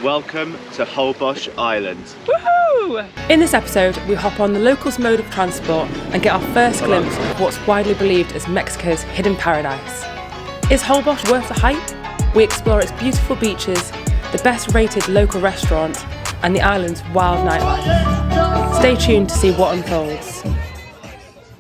Welcome to Holbox Island. Woohoo! In this episode, we hop on the locals' mode of transport and get our first glimpse of what's widely believed as Mexico's hidden paradise. Is Holbox worth the hype? We explore its beautiful beaches, the best-rated local restaurant, and the island's wild nightlife. Stay tuned to see what unfolds.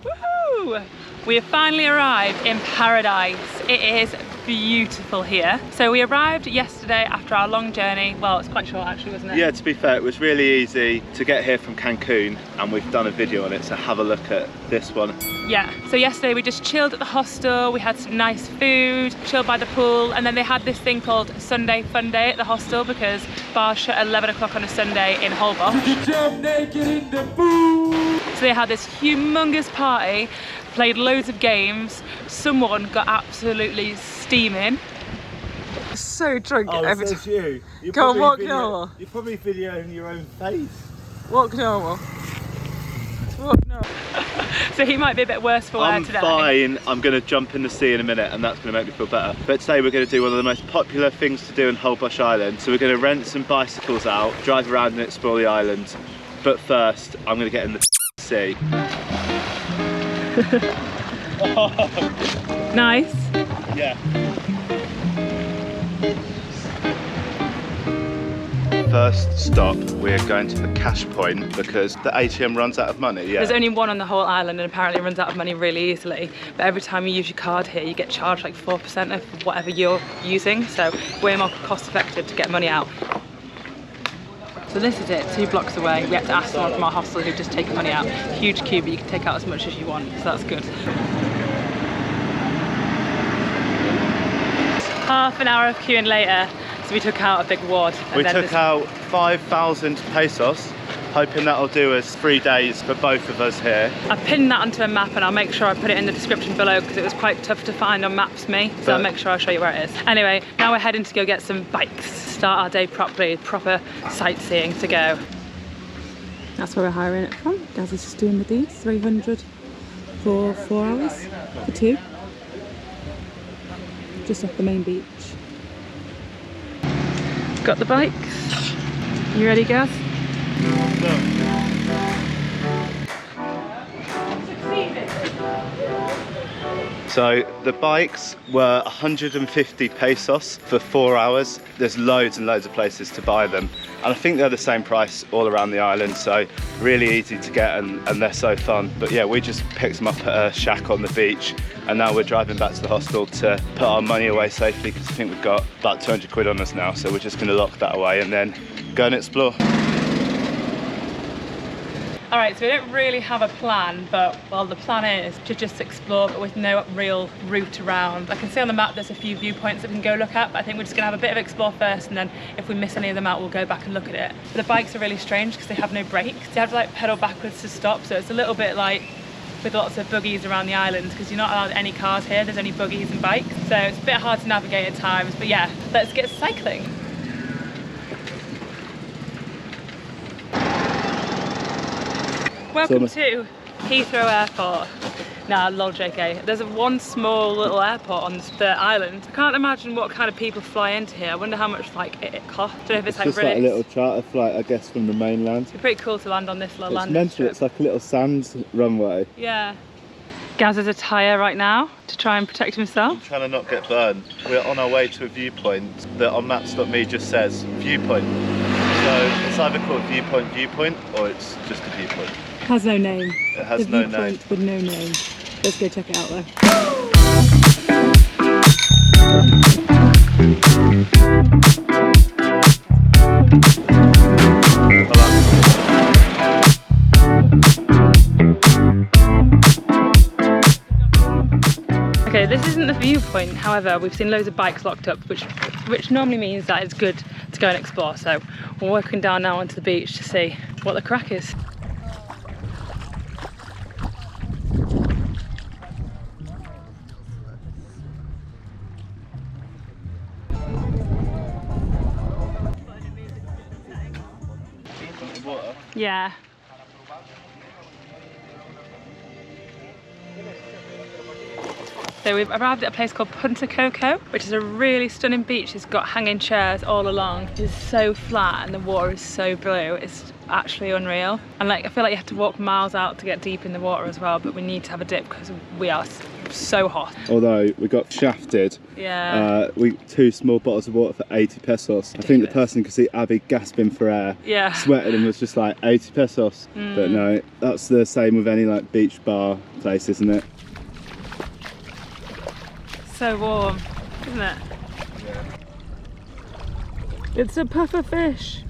Woohoo! We have finally arrived in paradise. It is beautiful here. So we arrived yesterday after our long journey. Well, it's quite short actually, wasn't it? Yeah, to be fair, it was really easy to get here from Cancun, and we've done a video on it, so have a look at this one. Yeah, so yesterday we just chilled at the hostel, we had some nice food, chilled by the pool, and then they had this thing called Sunday Fun Day at the hostel because bars shut at 11 o'clock on a Sunday in Holbox. So they had this humongous party, played loads of games, someone got absolutely steaming. So drunk every time. You. Go on, walk normal. You're probably videoing your own face. Walk normal. Walk normal. So he might be a bit worse for wear today. I'm fine. I'm going to jump in the sea in a minute and that's going to make me feel better. But today we're going to do one of the most popular things to do in Holbox Island. So we're going to rent some bicycles out, drive around and explore the island. But first, I'm going to get in the sea. Nice. Yeah. First stop, we're going to the cash point because the ATM runs out of money. Yeah. There's only one on the whole island and apparently it runs out of money really easily. But every time you use your card here, you get charged like 4% of whatever you're using. So way more cost effective to get money out. So this is it, 2 blocks away. We had to ask someone from our hostel who'd just taken money out. Huge queue, but you can take out as much as you want, so that's good. Half an hour of queuing later, so we took out a big wad. We took out 5,000 pesos, hoping that'll do us 3 days for both of us here. I pinned that onto a map and I'll make sure I put it in the description below because it was quite tough to find on Maps Me, so I'll make sure I'll show you where it is. Anyway, now we're heading to go get some bikes. Start our day properly, proper sightseeing to go. That's where we're hiring it from. Gaz is just doing with these, 300 for 4 hours, for 2. Just off the main beach. Got the bikes. You ready, Gaz? So the bikes were 150 pesos for 4 hours. There's loads and loads of places to buy them. And I think they're the same price all around the island, so really easy to get and they're so fun. But yeah, we just picked them up at a shack on the beach and now we're driving back to the hostel to put our money away safely because I think we've got about 200 quid on us now, so we're just going to lock that away and then go and explore. Alright, so we don't really have a plan, but well, the plan is to just explore but with no real route around. I can see on the map there's a few viewpoints that we can go look at, but I think we're just going to have a bit of explore first and then if we miss any of them out we'll go back and look at it. But the bikes are really strange because they have no brakes. You have to like pedal backwards to stop, so it's a little bit like with lots of buggies around the island because you're not allowed any cars here, there's only buggies and bikes. So it's a bit hard to navigate at times, but yeah, let's get cycling. Welcome to Heathrow Airport. Nah, lol JK. There's one small little airport on the island. I can't imagine what kind of people fly into here. I wonder how much like it costs. I don't know if it's like just like a little charter flight, I guess, from the mainland. It's pretty cool to land on this little landing strip. It's like a little sand runway. Yeah. Gaz is attire right now to try and protect himself. I'm trying to not get burned. We're on our way to a viewpoint that on Maps.me just says viewpoint. So it's either called viewpoint or it's just a viewpoint. Has no name. It has no name. With no name. Let's go check it out though. Okay, this isn't the viewpoint, however, we've seen loads of bikes locked up, which normally means that it's good to go and explore. So we're walking down now onto the beach to see what the crack is. Yeah. So we've arrived at a place called Punta Coco, which is a really stunning beach. It's got hanging chairs all along. It's so flat and the water is so blue. It's actually unreal. And like, I feel like you have to walk miles out to get deep in the water as well, but we need to have a dip because we are so hot. Although we got shafted. Yeah. We 2 small bottles of water for 80 pesos. I think the person could see Abby gasping for air, yeah, sweating, and was just like 80 pesos. But no, that's the same with any like beach bar place, isn't it? So warm, isn't it? Yeah. It's a puffer fish.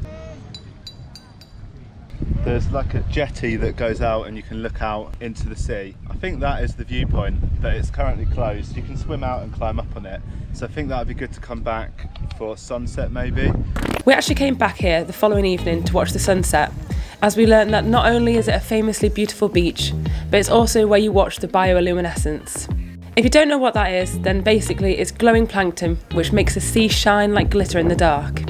There's like a jetty that goes out and you can look out into the sea. I think that is the viewpoint, but it's currently closed. You can swim out and climb up on it. So I think that would be good to come back for sunset maybe. We actually came back here the following evening to watch the sunset, as we learned that not only is it a famously beautiful beach, but it's also where you watch the bioluminescence. If you don't know what that is, then basically it's glowing plankton which makes the sea shine like glitter in the dark.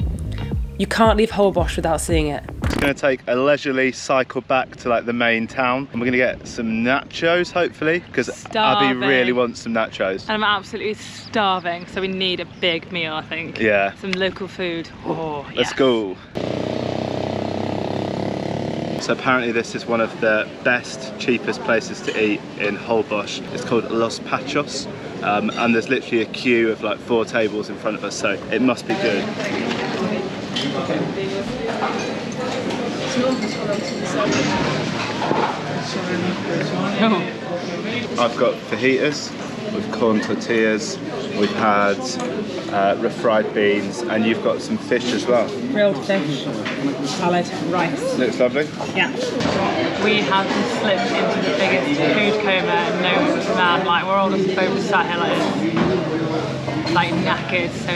You can't leave Holbox without seeing it. It's going to take a leisurely cycle back to like the main town, and we're going to get some nachos hopefully, because Abby really wants some nachos. And I'm absolutely starving, so we need a big meal, I think. Yeah. Some local food. Oh, Let's go. So apparently this is one of the best, cheapest places to eat in Holbox. It's called Los Pachos, and there's literally a queue of like 4 tables in front of us, so it must be good. I've got fajitas with corn tortillas, we've had refried beans, and you've got some fish as well. Grilled fish, salad, rice. Looks lovely. Yeah. We have just slipped into the biggest food coma known to man. Like, we're all just both sat here like knackered, so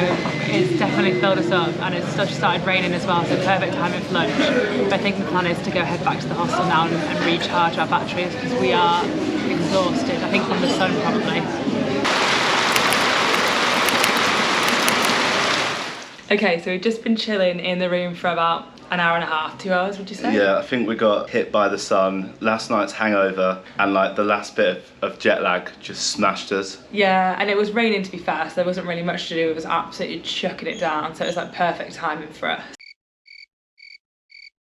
it's definitely filled us up, and it's just started raining as well, so perfect timing for lunch. But I think the plan is to go head back to the hostel now and recharge our batteries, because we are exhausted. I think from the sun probably. Okay, so we've just been chilling in the room for about an hour and a half, 2 hours, would you say? Yeah, I think we got hit by the sun, last night's hangover, and like the last bit of jet lag just smashed us. Yeah, and it was raining to be fair, so there wasn't really much to do. It was absolutely chucking it down, so it was like perfect timing for us.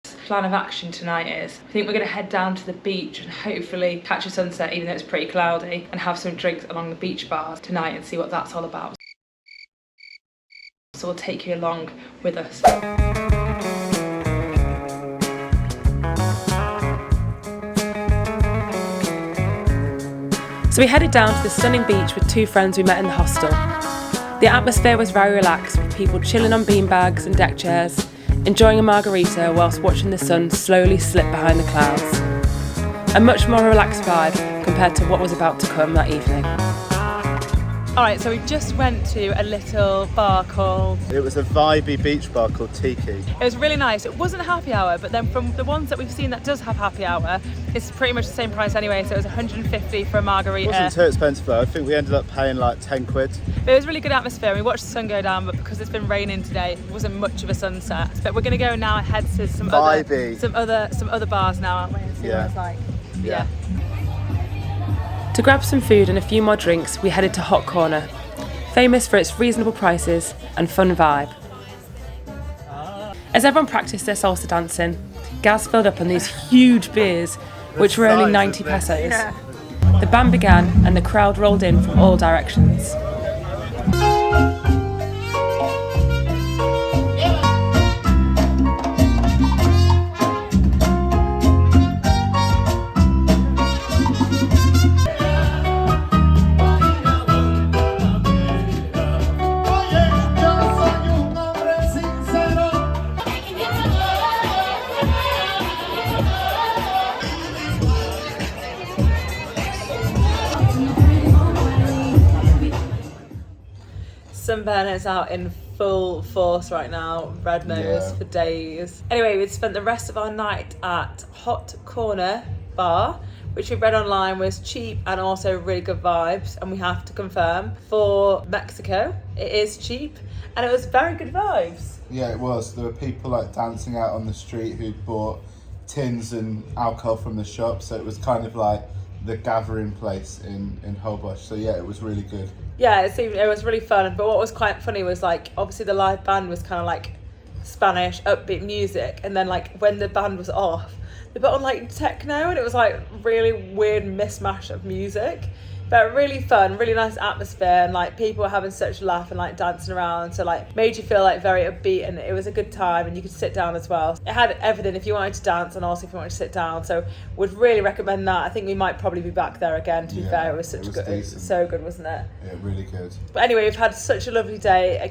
Plan of action tonight is, I think we're going to head down to the beach and hopefully catch a sunset, even though it's pretty cloudy, and have some drinks along the beach bars tonight and see what that's all about. So we'll take you along with us. So we headed down to the stunning beach with 2 friends we met in the hostel. The atmosphere was very relaxed, with people chilling on beanbags and deck chairs, enjoying a margarita whilst watching the sun slowly slip behind the clouds. A much more relaxed vibe compared to what was about to come that evening. Alright, so we just went to a little bar called... It was a vibey beach bar called Tiki. It was really nice. It wasn't a happy hour, but then from the ones that we've seen that does have happy hour, it's pretty much the same price anyway, so it was 150 for a margarita. It wasn't too expensive though. I think we ended up paying like 10 quid. But it was really good atmosphere. We watched the sun go down, but because it's been raining today, it wasn't much of a sunset. But we're going to go now and head to some other bars now, aren't we? And see what it's like. Yeah. To grab some food and a few more drinks, we headed to Hot Corner, famous for its reasonable prices and fun vibe. As everyone practiced their salsa dancing, Gaz filled up on these huge beers, which were only 90 pesos. Yeah. The band began and the crowd rolled in from all directions. Sunburners out in full force right now, red nose for days. Anyway, we'd spent the rest of our night at Hot Corner Bar, which we read online was cheap and also really good vibes, and we have to confirm for Mexico it is cheap and it was very good vibes. Yeah, it was. There were people like dancing out on the street who'd bought tins and alcohol from the shop, so it was kind of like the gathering place in Holbox. So yeah, it was really good. Yeah, it was really fun. But what was quite funny was like, obviously the live band was kind of like Spanish upbeat music, and then like when the band was off, they put on like techno, and it was like really weird mismatch of music. But really fun, really nice atmosphere, and like people were having such a laugh and like dancing around, so like made you feel like very upbeat, and it was a good time, and you could sit down as well. It had everything if you wanted to dance and also if you wanted to sit down, so would really recommend that. I think we might probably be back there again, to be fair. It was such good, it was so good, wasn't it? Yeah, really good. But anyway, we've had such a lovely day,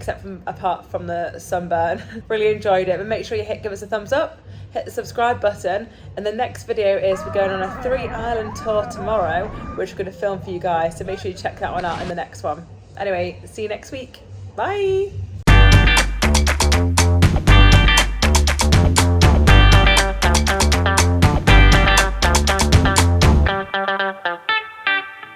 apart from the sunburn. Really enjoyed it, but make sure you give us a thumbs up, hit the subscribe button, and the next video is we're going on a 3-island tour tomorrow, which we're going to film for you guys, so make sure you check that one out in the next one. Anyway, see you next week. Bye.